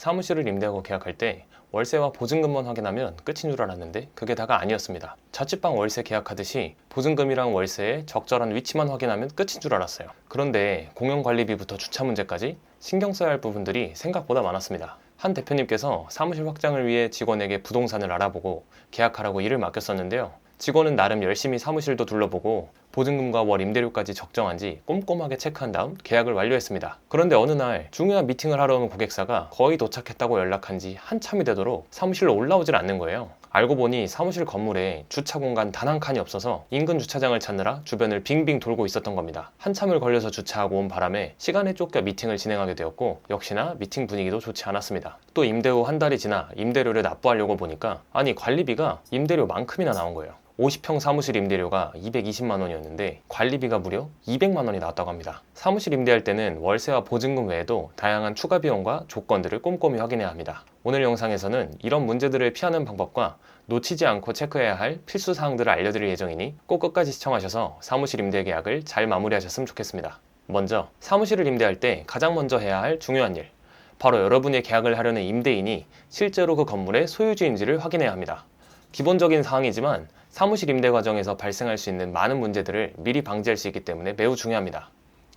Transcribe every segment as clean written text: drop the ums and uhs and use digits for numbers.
사무실을 임대하고 계약할 때 월세와 보증금만 확인하면 끝인 줄 알았는데 그게 다가 아니었습니다. 자취방 월세 계약하듯이 보증금이랑 월세의 적절한 위치만 확인하면 끝인 줄 알았어요. 그런데 공용관리비부터 주차 문제까지 신경 써야 할 부분들이 생각보다 많았습니다. 한 대표님께서 사무실 확장을 위해 직원에게 부동산을 알아보고 계약하라고 일을 맡겼었는데요. 직원은 나름 열심히 사무실도 둘러보고 보증금과 월 임대료까지 적정한지 꼼꼼하게 체크한 다음 계약을 완료했습니다. 그런데 어느 날 중요한 미팅을 하러 온 고객사가 거의 도착했다고 연락한 지 한참이 되도록 사무실로 올라오질 않는 거예요. 알고 보니 사무실 건물에 주차 공간 단 한 칸이 없어서 인근 주차장을 찾느라 주변을 빙빙 돌고 있었던 겁니다. 한참을 걸려서 주차하고 온 바람에 시간에 쫓겨 미팅을 진행하게 되었고 역시나 미팅 분위기도 좋지 않았습니다. 또 임대 후 한 달이 지나 임대료를 납부하려고 보니까 아니 관리비가 임대료만큼이나 나온 거예요. 50평 사무실 임대료가 220만 원이었는데 관리비가 무려 200만 원이 나왔다고 합니다. 사무실 임대할 때는 월세와 보증금 외에도 다양한 추가 비용과 조건들을 꼼꼼히 확인해야 합니다. 오늘 영상에서는 이런 문제들을 피하는 방법과 놓치지 않고 체크해야 할 필수 사항들을 알려드릴 예정이니 꼭 끝까지 시청하셔서 사무실 임대 계약을 잘 마무리하셨으면 좋겠습니다. 먼저 사무실을 임대할 때 가장 먼저 해야 할 중요한 일, 바로 여러분이 계약을 하려는 임대인이 실제로 그 건물의 소유주인지를 확인해야 합니다. 기본적인 사항이지만 사무실 임대 과정에서 발생할 수 있는 많은 문제들을 미리 방지할 수 있기 때문에 매우 중요합니다.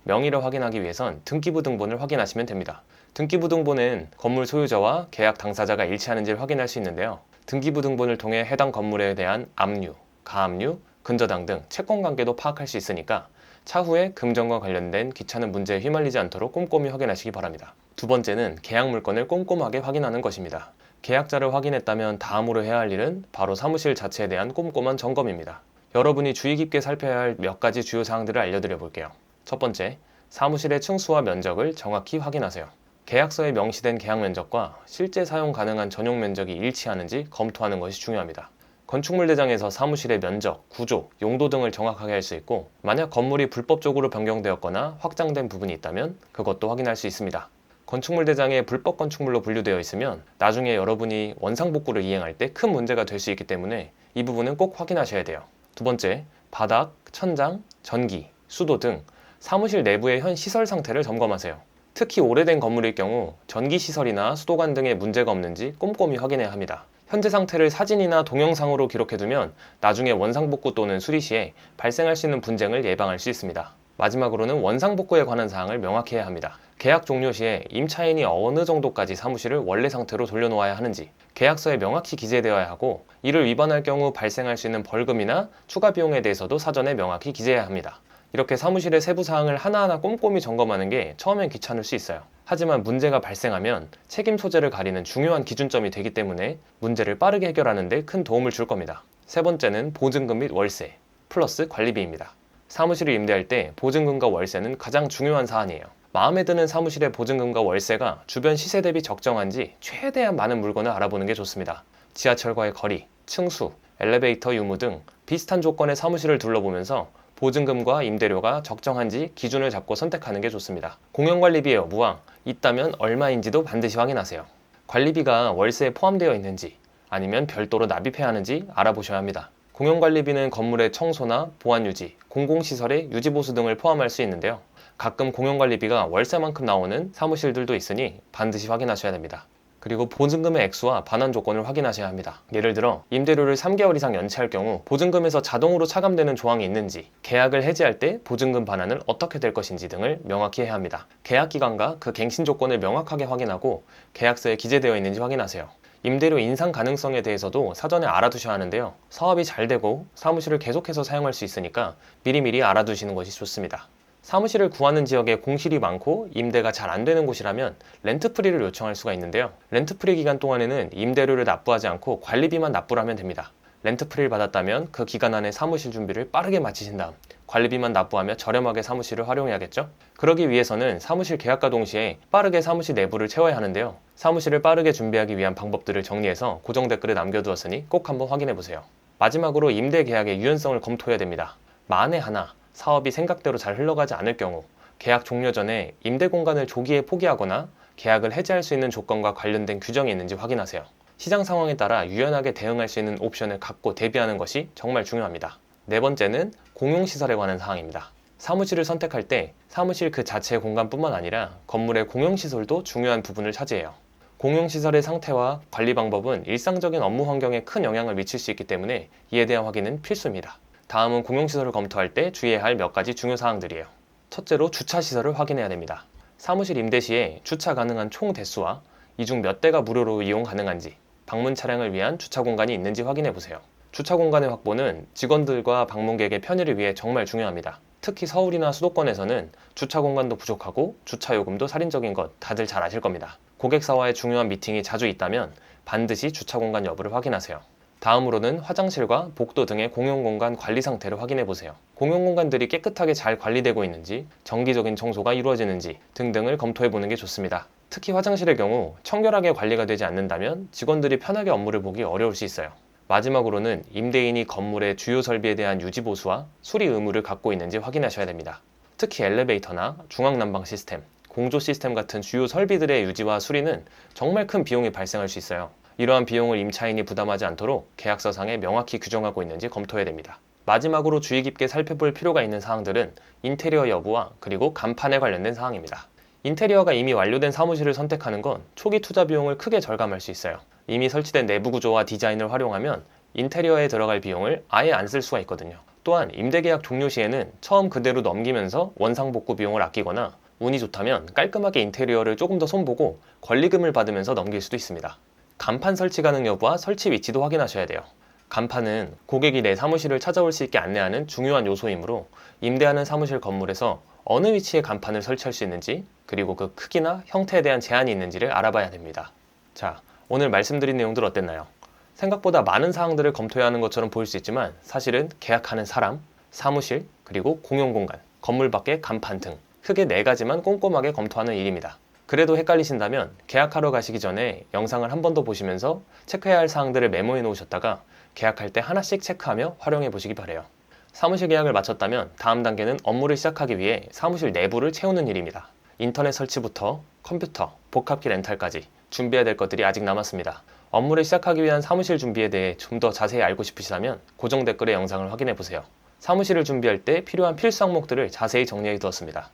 명의를 확인하기 위해선 등기부 등본을 확인하시면 됩니다. 등기부 등본은 건물 소유자와 계약 당사자가 일치하는지를 확인할 수 있는데요. 등기부 등본을 통해 해당 건물에 대한 압류, 가압류, 근저당 등 채권 관계도 파악할 수 있으니까 차후에 금전과 관련된 귀찮은 문제에 휘말리지 않도록 꼼꼼히 확인하시기 바랍니다. 두 번째는 계약 물건을 꼼꼼하게 확인하는 것입니다. 계약자를 확인했다면 다음으로 해야 할 일은 바로 사무실 자체에 대한 꼼꼼한 점검입니다. 여러분이 주의 깊게 살펴야 할 몇 가지 주요 사항들을 알려드려 볼게요. 첫 번째, 사무실의 층수와 면적을 정확히 확인하세요. 계약서에 명시된 계약 면적과 실제 사용 가능한 전용 면적이 일치하는지 검토하는 것이 중요합니다. 건축물 대장에서 사무실의 면적, 구조, 용도 등을 정확하게 할 수 있고 만약 건물이 불법적으로 변경되었거나 확장된 부분이 있다면 그것도 확인할 수 있습니다. 건축물 대장에 불법 건축물로 분류되어 있으면 나중에 여러분이 원상복구를 이행할 때 큰 문제가 될 수 있기 때문에 이 부분은 꼭 확인하셔야 돼요. 두 번째, 바닥, 천장, 전기, 수도 등 사무실 내부의 현 시설 상태를 점검하세요. 특히 오래된 건물일 경우 전기 시설이나 수도관 등의 문제가 없는지 꼼꼼히 확인해야 합니다. 현재 상태를 사진이나 동영상으로 기록해두면 나중에 원상복구 또는 수리 시에 발생할 수 있는 분쟁을 예방할 수 있습니다. 마지막으로는 원상복구에 관한 사항을 명확히 해야 합니다. 계약 종료 시에 임차인이 어느 정도까지 사무실을 원래 상태로 돌려놓아야 하는지 계약서에 명확히 기재되어야 하고 이를 위반할 경우 발생할 수 있는 벌금이나 추가 비용에 대해서도 사전에 명확히 기재해야 합니다. 이렇게 사무실의 세부 사항을 하나하나 꼼꼼히 점검하는 게 처음엔 귀찮을 수 있어요. 하지만 문제가 발생하면 책임 소재를 가리는 중요한 기준점이 되기 때문에 문제를 빠르게 해결하는 데 큰 도움을 줄 겁니다. 세 번째는 보증금 및 월세 플러스 관리비입니다. 사무실을 임대할 때 보증금과 월세는 가장 중요한 사안이에요. 마음에 드는 사무실의 보증금과 월세가 주변 시세 대비 적정한지 최대한 많은 물건을 알아보는 게 좋습니다. 지하철과의 거리, 층수, 엘리베이터 유무 등 비슷한 조건의 사무실을 둘러보면서 보증금과 임대료가 적정한지 기준을 잡고 선택하는 게 좋습니다. 공용관리비의 여부와 있다면 얼마인지도 반드시 확인하세요. 관리비가 월세에 포함되어 있는지 아니면 별도로 납입해야 하는지 알아보셔야 합니다. 공용관리비는 건물의 청소나 보안유지, 공공시설의 유지보수 등을 포함할 수 있는데요. 가끔 공용관리비가 월세만큼 나오는 사무실들도 있으니 반드시 확인하셔야 됩니다. 그리고 보증금의 액수와 반환 조건을 확인하셔야 합니다. 예를 들어 임대료를 3개월 이상 연체할 경우 보증금에서 자동으로 차감되는 조항이 있는지, 계약을 해지할 때 보증금 반환은 어떻게 될 것인지 등을 명확히 해야 합니다. 계약 기간과 그 갱신 조건을 명확하게 확인하고 계약서에 기재되어 있는지 확인하세요. 임대료 인상 가능성에 대해서도 사전에 알아두셔야 하는데요. 사업이 잘 되고 사무실을 계속해서 사용할 수 있으니까 미리미리 알아두시는 것이 좋습니다. 사무실을 구하는 지역에 공실이 많고 임대가 잘 안 되는 곳이라면 렌트프리를 요청할 수가 있는데요. 렌트프리 기간 동안에는 임대료를 납부하지 않고 관리비만 납부를 하면 됩니다. 렌트프리를 받았다면 그 기간 안에 사무실 준비를 빠르게 마치신 다음 관리비만 납부하며 저렴하게 사무실을 활용해야겠죠? 그러기 위해서는 사무실 계약과 동시에 빠르게 사무실 내부를 채워야 하는데요. 사무실을 빠르게 준비하기 위한 방법들을 정리해서 고정 댓글에 남겨두었으니 꼭 한번 확인해보세요. 마지막으로 임대 계약의 유연성을 검토해야 됩니다. 만에 하나 사업이 생각대로 잘 흘러가지 않을 경우 계약 종료 전에 임대 공간을 조기에 포기하거나 계약을 해지할 수 있는 조건과 관련된 규정이 있는지 확인하세요. 시장 상황에 따라 유연하게 대응할 수 있는 옵션을 갖고 대비하는 것이 정말 중요합니다. 네 번째는 공용시설에 관한 사항입니다. 사무실을 선택할 때 사무실 그 자체의 공간뿐만 아니라 건물의 공용시설도 중요한 부분을 차지해요. 공용시설의 상태와 관리 방법은 일상적인 업무 환경에 큰 영향을 미칠 수 있기 때문에 이에 대한 확인은 필수입니다. 다음은 공용시설을 검토할 때 주의해야 할 몇 가지 중요 사항들이에요. 첫째로 주차시설을 확인해야 됩니다. 사무실 임대 시에 주차 가능한 총 대수와 이 중 몇 대가 무료로 이용 가능한지, 방문 차량을 위한 주차 공간이 있는지 확인해 보세요. 주차 공간의 확보는 직원들과 방문객의 편의를 위해 정말 중요합니다. 특히 서울이나 수도권에서는 주차 공간도 부족하고 주차 요금도 살인적인 것 다들 잘 아실 겁니다. 고객사와의 중요한 미팅이 자주 있다면 반드시 주차 공간 여부를 확인하세요. 다음으로는 화장실과 복도 등의 공용공간 관리 상태를 확인해 보세요. 공용공간들이 깨끗하게 잘 관리되고 있는지, 정기적인 청소가 이루어지는지 등등을 검토해 보는 게 좋습니다. 특히 화장실의 경우 청결하게 관리가 되지 않는다면 직원들이 편하게 업무를 보기 어려울 수 있어요. 마지막으로는 임대인이 건물의 주요 설비에 대한 유지 보수와 수리 의무를 갖고 있는지 확인하셔야 됩니다. 특히 엘리베이터나 중앙난방 시스템, 공조 시스템 같은 주요 설비들의 유지와 수리는 정말 큰 비용이 발생할 수 있어요. 이러한 비용을 임차인이 부담하지 않도록 계약서상에 명확히 규정하고 있는지 검토해야 됩니다. 마지막으로 주의 깊게 살펴볼 필요가 있는 사항들은 인테리어 여부와 그리고 간판에 관련된 사항입니다. 인테리어가 이미 완료된 사무실을 선택하는 건 초기 투자 비용을 크게 절감할 수 있어요. 이미 설치된 내부 구조와 디자인을 활용하면 인테리어에 들어갈 비용을 아예 안 쓸 수가 있거든요. 또한 임대계약 종료 시에는 처음 그대로 넘기면서 원상복구 비용을 아끼거나 운이 좋다면 깔끔하게 인테리어를 조금 더 손보고 권리금을 받으면서 넘길 수도 있습니다. 간판 설치 가능 여부와 설치 위치도 확인하셔야 돼요. 간판은 고객이 내 사무실을 찾아올 수 있게 안내하는 중요한 요소이므로 임대하는 사무실 건물에서 어느 위치에 간판을 설치할 수 있는지, 그리고 그 크기나 형태에 대한 제한이 있는지를 알아봐야 됩니다. 자, 오늘 말씀드린 내용들 어땠나요? 생각보다 많은 사항들을 검토해야 하는 것처럼 보일 수 있지만 사실은 계약하는 사람, 사무실, 그리고 공용공간, 건물 밖의 간판 등 크게 4가지만 꼼꼼하게 검토하는 일입니다. 그래도 헷갈리신다면 계약하러 가시기 전에 영상을 한 번 더 보시면서 체크해야 할 사항들을 메모해 놓으셨다가 계약할 때 하나씩 체크하며 활용해 보시기 바래요. 사무실 계약을 마쳤다면 다음 단계는 업무를 시작하기 위해 사무실 내부를 채우는 일입니다. 인터넷 설치부터 컴퓨터, 복합기 렌탈까지 준비해야 될 것들이 아직 남았습니다. 업무를 시작하기 위한 사무실 준비에 대해 좀 더 자세히 알고 싶으시다면 고정 댓글의 영상을 확인해 보세요. 사무실을 준비할 때 필요한 필수 항목들을 자세히 정리해 두었습니다.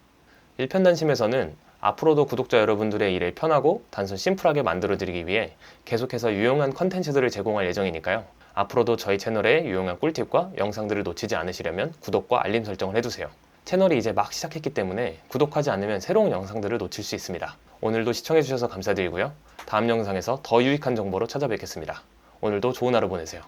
일편단심에서는 앞으로도 구독자 여러분들의 일을 편하고 단순 심플하게 만들어 드리기 위해 계속해서 유용한 컨텐츠들을 제공할 예정이니까요. 앞으로도 저희 채널에 유용한 꿀팁과 영상들을 놓치지 않으시려면 구독과 알림 설정을 해두세요. 채널이 이제 막 시작했기 때문에 구독하지 않으면 새로운 영상들을 놓칠 수 있습니다. 오늘도 시청해주셔서 감사드리고요. 다음 영상에서 더 유익한 정보로 찾아뵙겠습니다. 오늘도 좋은 하루 보내세요.